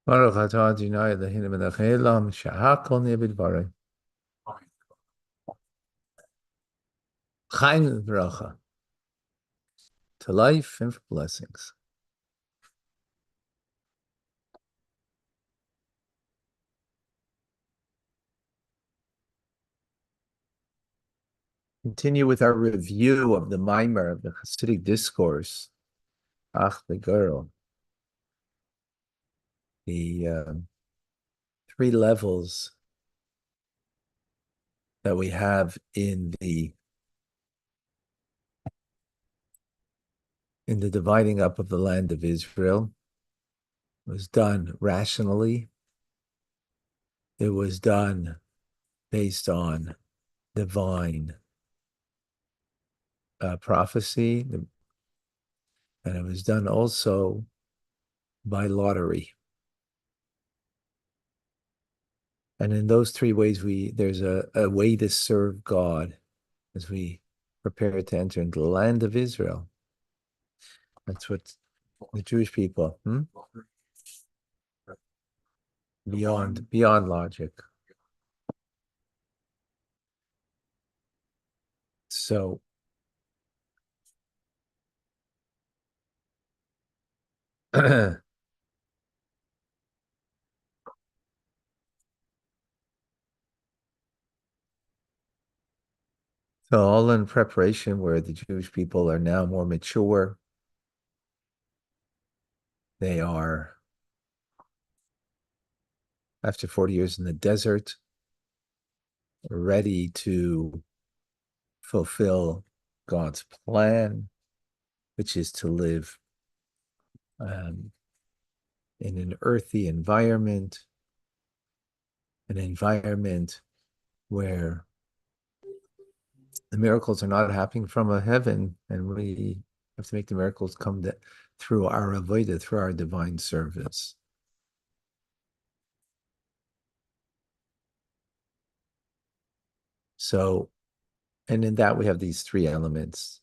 Baruch atah Adonai Eloheinu melech haolam shehakol nהיה b'dvaro. Chaim v'bracha, to life and for blessings. Continue with our review of the Maimer of the Hasidic discourse, Ach the Girl, the three levels that we have in the dividing up of the land of Israel. It was done rationally. It was done based on divine prophecy, and it was done also by lottery. And in those three ways, there's a way to serve God as we prepare to enter into the land of Israel. That's what the Jewish people, beyond logic. So so all in preparation where the Jewish people are now more mature. They are, after 40 years in the desert, ready to fulfill God's plan, which is to live in an earthy environment, an environment where the miracles are not happening from a heaven, and we have to make the miracles come through our avodah, through our divine service. So, and in that we have these three elements.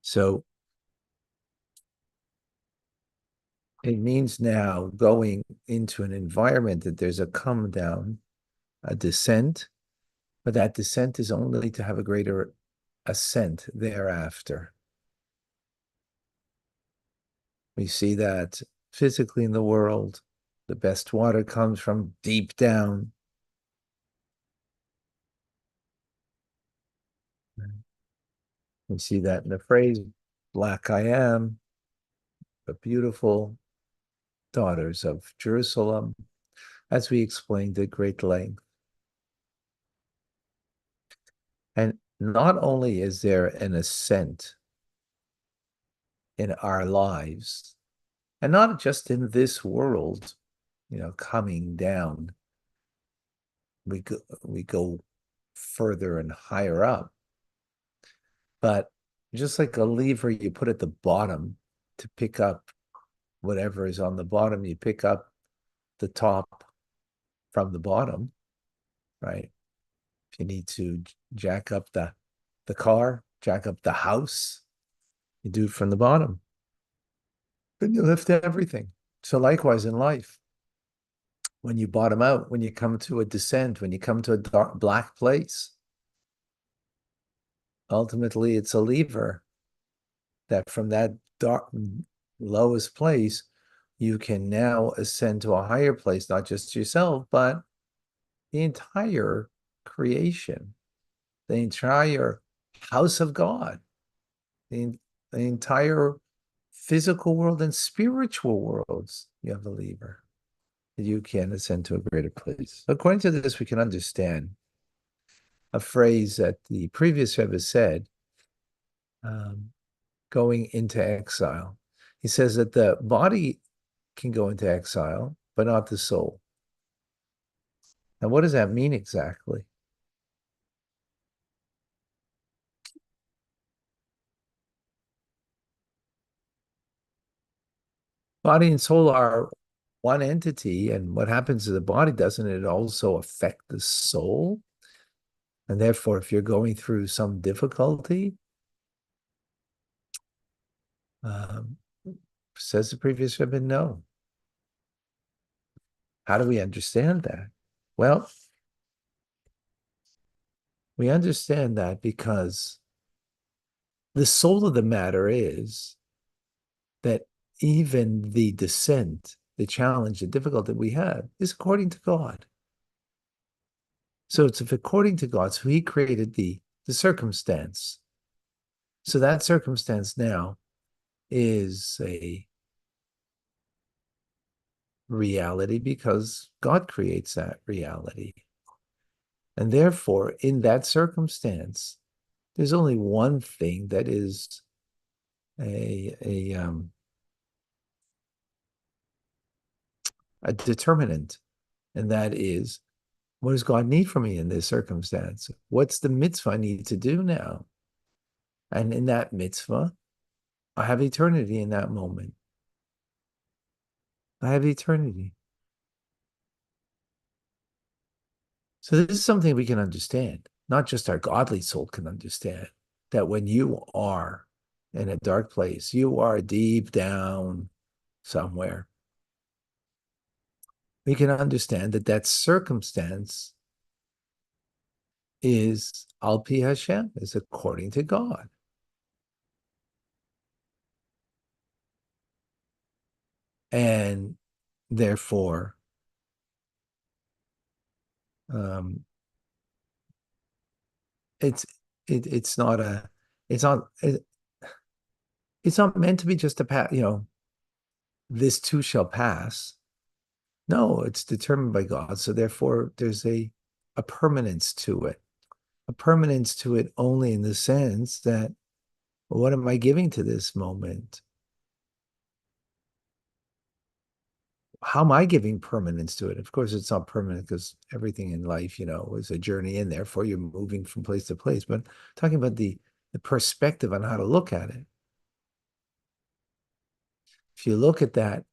So it means now going into an environment that there's a come down, a descent, but that descent is only to have a greater ascent thereafter. We see that physically in the world, the best water comes from deep down. We see that in the phrase, Black I am, the beautiful daughters of Jerusalem, as we explained at great length. And not only is there an ascent in our lives, and not just in this world, coming down, we go further and higher up. But just like a lever you put at the bottom to pick up whatever is on the bottom, you pick up the top from the bottom, right? If you need to jack up the car, jack up the house, you do it from the bottom. Then you lift everything. So likewise in life, when you bottom out, when you come to a descent, when you come to a dark, black place, ultimately it's a lever that from that dark, lowest place, you can now ascend to a higher place, not just yourself, but the entire creation, the entire house of God, the entire physical world and spiritual worlds. You have a lever that you can ascend to a greater place. According to this, we can understand a phrase that the previous Rebbe said, going into exile. He says that the body can go into exile, but not the soul. Now, what does that mean exactly? Body and soul are one entity, and what happens to the body, doesn't it also affect the soul? And therefore, if you're going through some difficulty, Says the previous Rebbe, no. How do we understand that? Well, we understand that because the soul of the matter is that even the descent, the challenge, the difficulty we have is according to God. So it's if according to God, so he created the circumstance. So that circumstance now is a reality because God creates that reality. And therefore, in that circumstance, there's only one thing that is a determinant, and that is, what does God need from me in this circumstance? What's the mitzvah I need to do now? And in that mitzvah, I have eternity in that moment. I have eternity. So this is something we can understand, not just our godly soul can understand, that when you are in a dark place, you are deep down somewhere. We can understand that that circumstance is al pi Hashem, is according to God. And therefore, um, it's it's not a it's not it, it's not meant to be just a this too shall pass. No, it's determined by God. So therefore, there's a permanence to it, a permanence to it only in the sense that, well, what am I giving to this moment? How am I giving permanence to it? Of course, it's not permanent because everything in life, is a journey in. Therefore, you're moving from place to place. But talking about the perspective on how to look at it. If you look at that,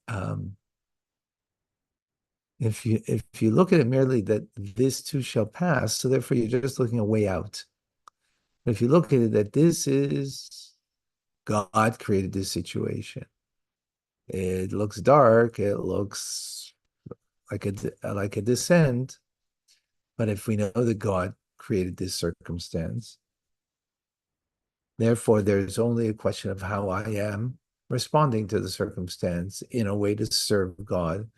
if you look at it merely that this too shall pass, so therefore you're just looking a way out. But if you look at it that this is God created this situation. It looks dark. It looks like a descent. But if we know that God created this circumstance, therefore there's only a question of how I am responding to the circumstance in a way to serve God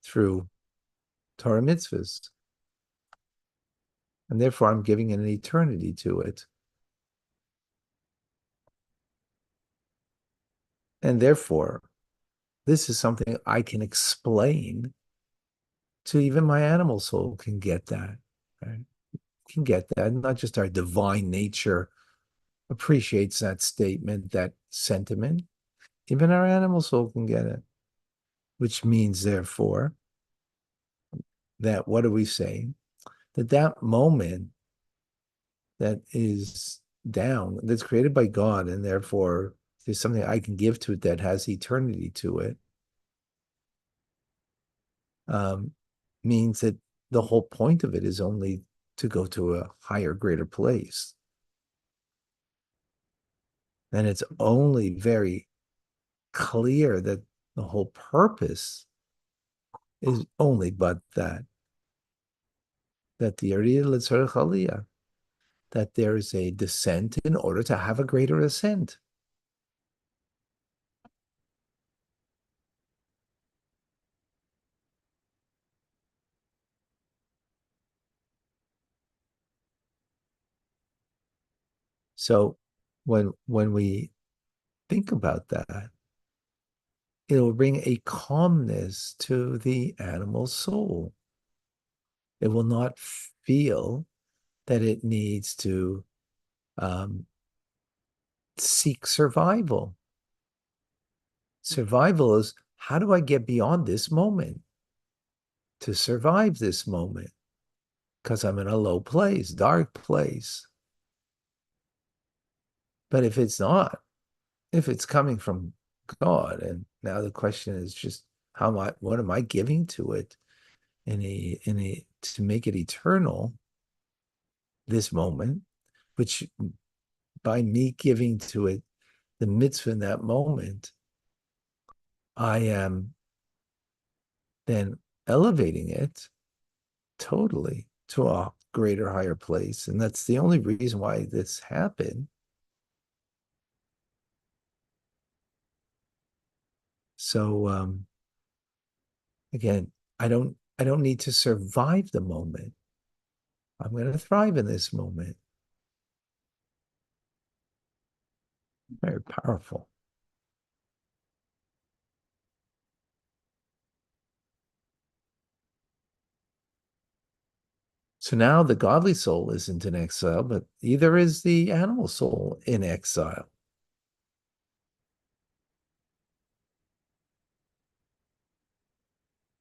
through Torah mitzvahs. And therefore I'm giving an eternity to it. And therefore, this is something I can explain to even my animal soul can get that, right? Can get that. Not just our divine nature appreciates that statement, that sentiment. Even our animal soul can get it, which means, therefore, that what are we saying? That moment that is down, that's created by God, and therefore there's something I can give to it that has eternity to it, means that the whole point of it is only to go to a higher, greater place. And it's only very clear that the whole purpose is only but that the Aliyah, that there is a descent in order to have a greater ascent. So when we think about that, it'll bring a calmness to the animal soul. It will not feel that it needs to seek survival. Survival is, how do I get beyond this moment to survive this moment? Because I'm in a low place, dark place. But if it's not, if it's coming from God, and now the question is just what am I giving to it to make it eternal, this moment, which by me giving to it the mitzvah in that moment, I am then elevating it totally to a greater, higher place. And that's the only reason why this happened. So again, I don't need to survive the moment. I'm going to thrive in this moment. Very powerful. So now the godly soul isn't in exile, but either is the animal soul in exile.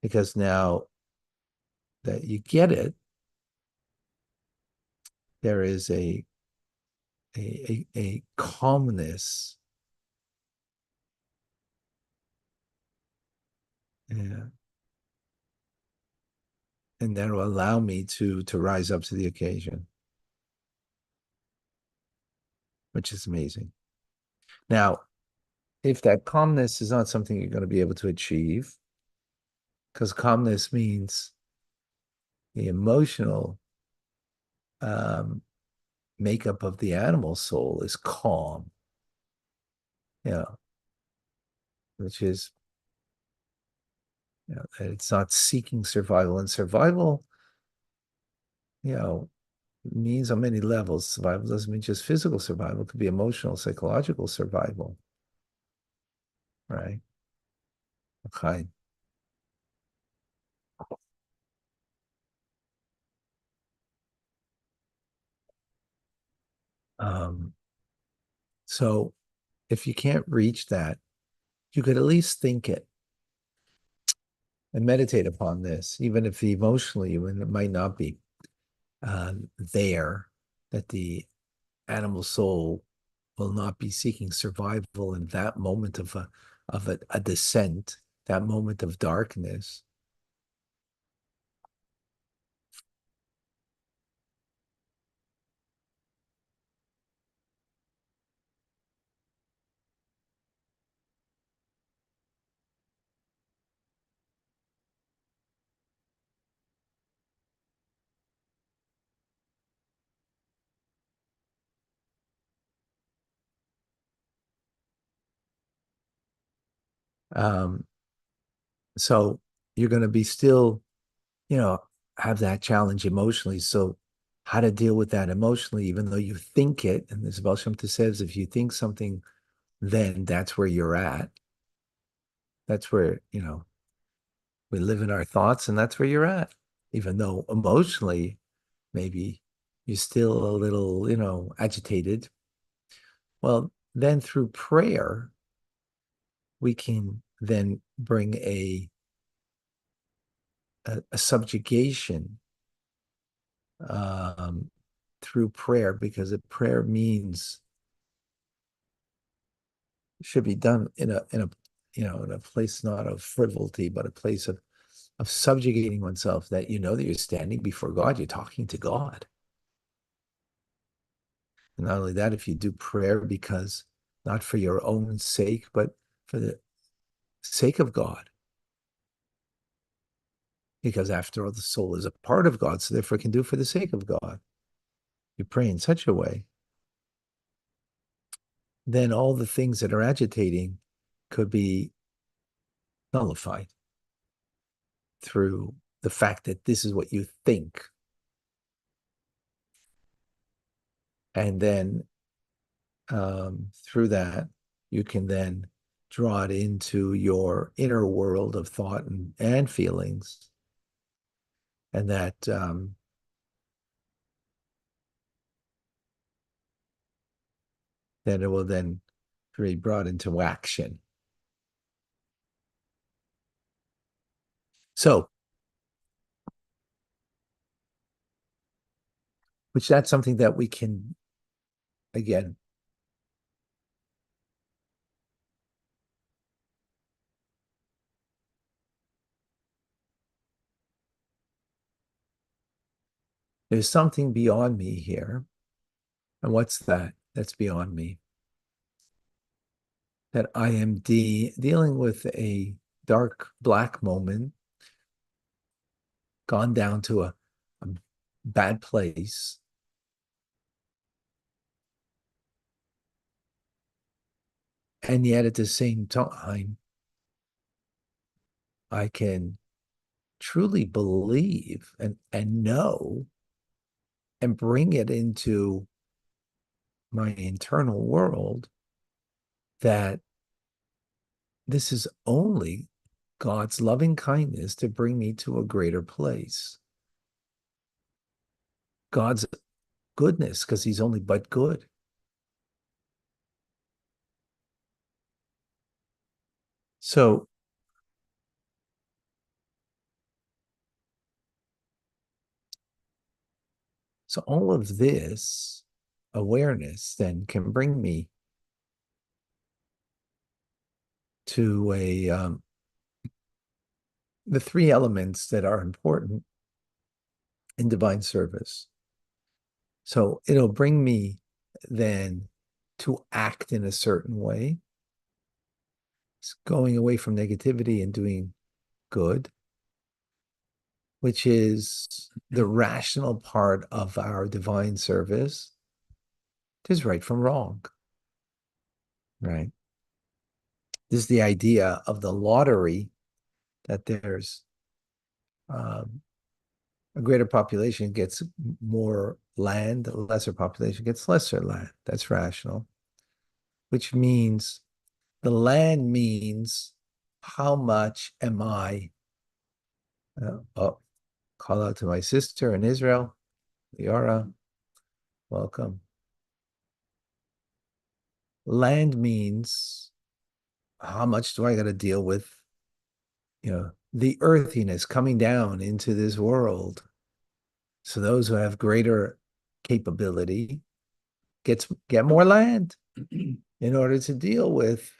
Because now that you get it, there is a calmness. Yeah. And that will allow me to rise up to the occasion, which is amazing. Now, if that calmness is not something you're going to be able to achieve, because calmness means the emotional um, makeup of the animal soul is calm, you know, which is, it's not seeking survival. And survival, you know, means on many levels. Survival doesn't mean just physical survival, it could be emotional, psychological survival, right? Okay. Um, so if you can't reach that, you could at least think it and meditate upon this, even if emotionally when it might not be there, that the animal soul will not be seeking survival in that moment of a descent, that moment of darkness. Um, so you're going to be still, you know, have that challenge emotionally. So how to deal with that emotionally, even though you think it, and as Baal Shem Tov says, if you think something, then that's where you're at. That's where, we live in our thoughts, and that's where you're at. Even though emotionally, maybe you're still a little, agitated. Well, then through prayer, we can then bring a subjugation um, through prayer, because a prayer means should be done in a place not of frivolity, but a place of subjugating oneself, that that you're standing before God, you're talking to God. And not only that, if you do prayer because not for your own sake, but for the sake of God, because after all, the soul is a part of God, so therefore it can do for the sake of God. You pray in such a way, then all the things that are agitating could be nullified through the fact that this is what you think. And then through that, you can then draw it into your inner world of thought and feelings. And that it will then be brought into action. So, which that's something that we can, again, there's something beyond me here. And what's that? That's beyond me. that I am dealing with a dark black moment, gone down to a bad place, and yet at the same time, I can truly believe and know and bring it into my internal world that this is only God's loving kindness to bring me to a greater place. God's goodness, because he's only but good. So, so all of this awareness then can bring me to the three elements that are important in divine service. So it'll bring me then to act in a certain way, going away from negativity and doing good, which is the rational part of our divine service. There's right from wrong, right? This is the idea of the lottery, that there's a greater population gets more land, a lesser population gets lesser land. That's rational, which means the land means how much am I? Oh, call out to my sister in Israel, Liara, welcome. Land means how much do I got to deal with, the earthiness coming down into this world. So those who have greater capability get more land in order to deal with,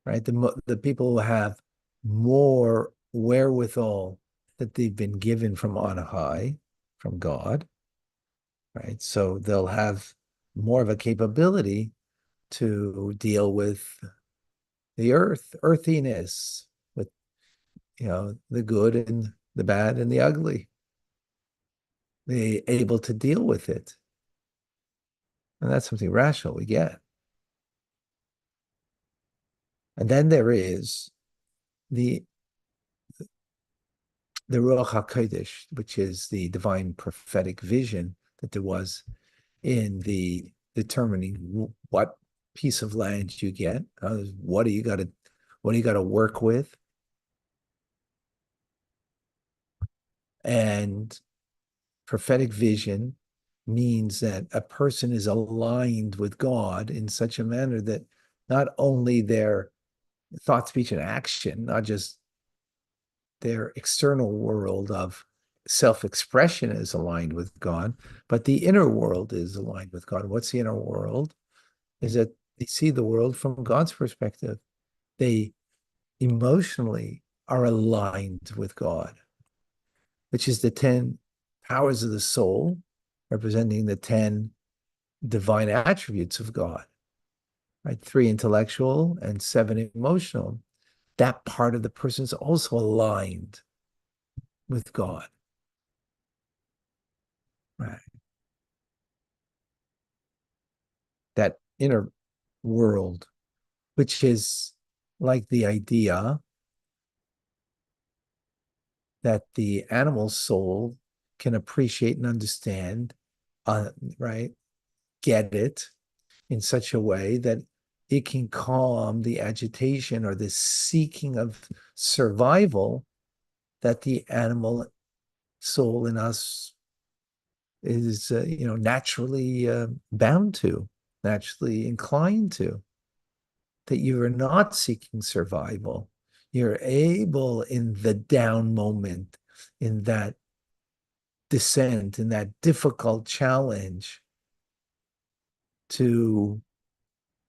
right, the people who have more wherewithal that they've been given from on high, from God, right? So they'll have more of a capability to deal with the earthiness, with the good and the bad and the ugly. They able to deal with it. And that's something rational we get. And then there is the Ruach HaKodesh, which is the divine prophetic vision that there was in the determining what piece of land you get. What do you got to work with? And prophetic vision means that a person is aligned with God in such a manner that not only their thought, speech, and action, not just their external world of self-expression is aligned with God, but the inner world is aligned with God. What's the inner world? Is that they see the world from God's perspective. They emotionally are aligned with God, which is the 10 powers of the soul, representing the 10 divine attributes of God, right? 3 intellectual and 7 emotional. That part of the person is also aligned with God, right? That inner world, which is like the idea that the animal soul can appreciate and understand, right? Get it in such a way that it can calm the agitation or the seeking of survival that the animal soul in us is, naturally bound to, naturally inclined to. That you are not seeking survival. You're able in the down moment, in that descent, in that difficult challenge, to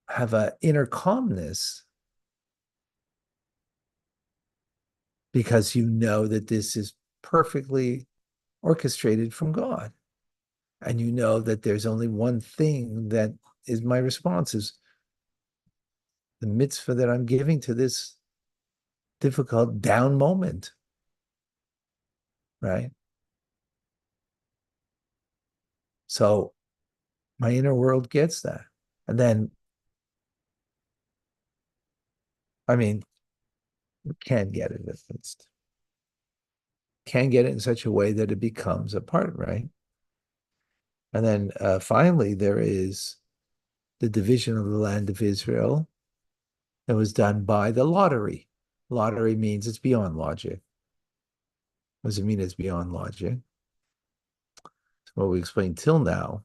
have an inner calmness, because you know that this is perfectly orchestrated from God. And you know that there's only one thing that is my response is the mitzvah that I'm giving to this difficult down moment, right? So my inner world gets that. And then, I mean, we can get it at least. Can get it in such a way that it becomes a part, right? And then finally, there is the division of the land of Israel that was done by the lottery. Lottery means it's beyond logic. What does it mean it's beyond logic? So what we explained till now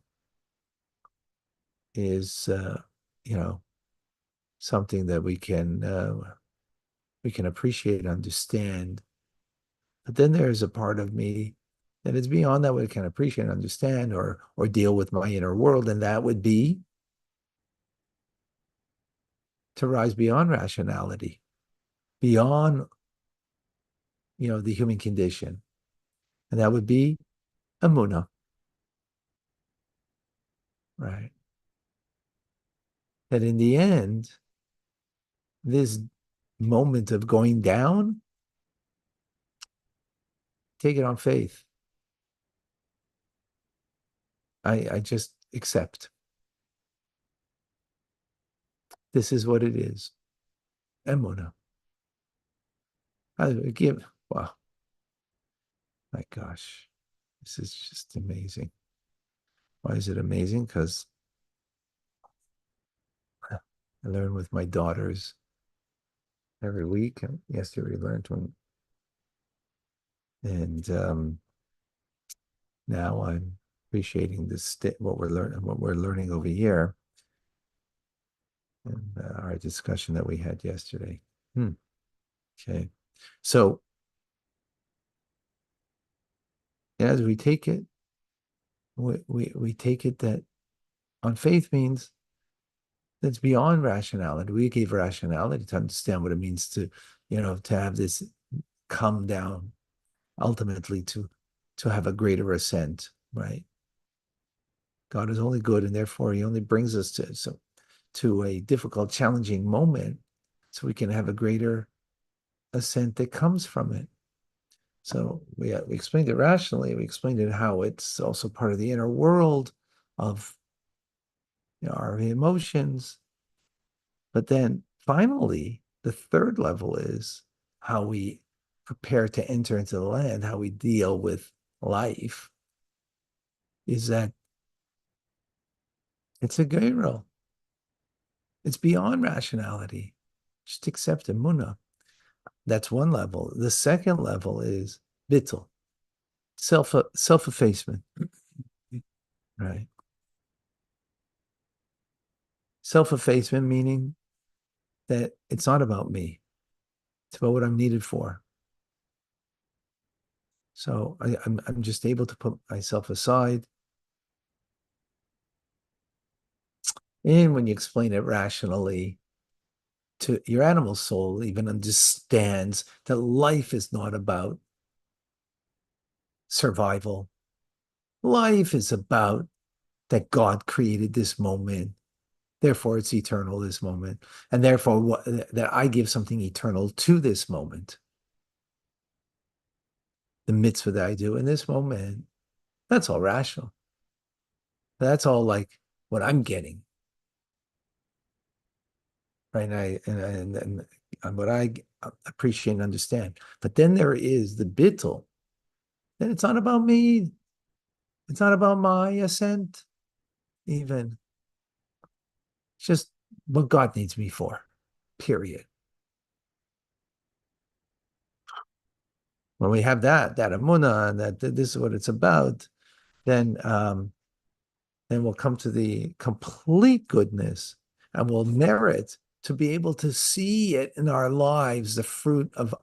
is, something that we can appreciate, understand. But then there's a part of me that is beyond that we can appreciate, understand, or deal with my inner world, and that would be to rise beyond rationality, beyond the human condition, and that would be Amunah, right? That in the end, this moment of going down, take it on faith. I just accept. This is what it is. Emunah. I give. Wow. My gosh. This is just amazing. Why is it amazing? Because I learn with my daughters every week. And yesterday we learned one. And now I'm appreciating this what we're learning over here, and our discussion that we had yesterday. Okay, so as we take it, we take it that on faith means that's beyond rationality. We gave rationality to understand what it means to have this come down, ultimately to have a greater ascent, right? God is only good, and therefore He only brings us to a difficult, challenging moment, so we can have a greater ascent that comes from it. So we explained it rationally. We explained it how it's also part of the inner world of our emotions. But then finally, the third level is how we prepare to enter into the land, how we deal with life, is that it's a geirah. It's beyond rationality. Just accept emunah. That's one level. The second level is bittul, self-effacement, right? Self-effacement meaning that it's not about me. It's about what I'm needed for. So I'm just able to put myself aside. And when you explain it rationally, to your animal soul even understands that life is not about survival. Life is about that God created this moment. Therefore, it's eternal, this moment. And therefore, that I give something eternal to this moment. The mitzvah that I do in this moment, that's all rational. That's all like what I'm getting. Right? And what I appreciate and understand. But then there is the bittul. Then it's not about me. It's not about my ascent, even. It's just what God needs me for, period. When we have that emunah, and that this is what it's about, then we'll come to the complete goodness, and we'll merit to be able to see it in our lives, the fruit of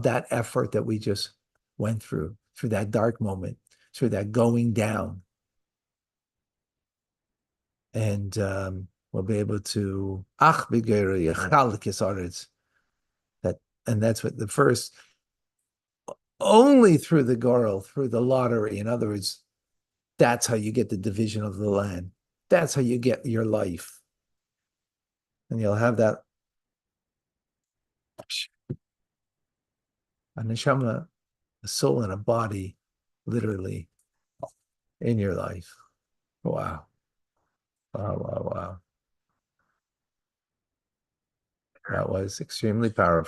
that effort that we just went through that dark moment, through that going down. And we'll be able to that, and that's what the first, only through the gorel, through the lottery. In other words, that's how you get the division of the land. That's how you get your life. And you'll have that a neshama, a soul and a body, literally in your life. Wow. Wow, wow, wow. That was extremely powerful.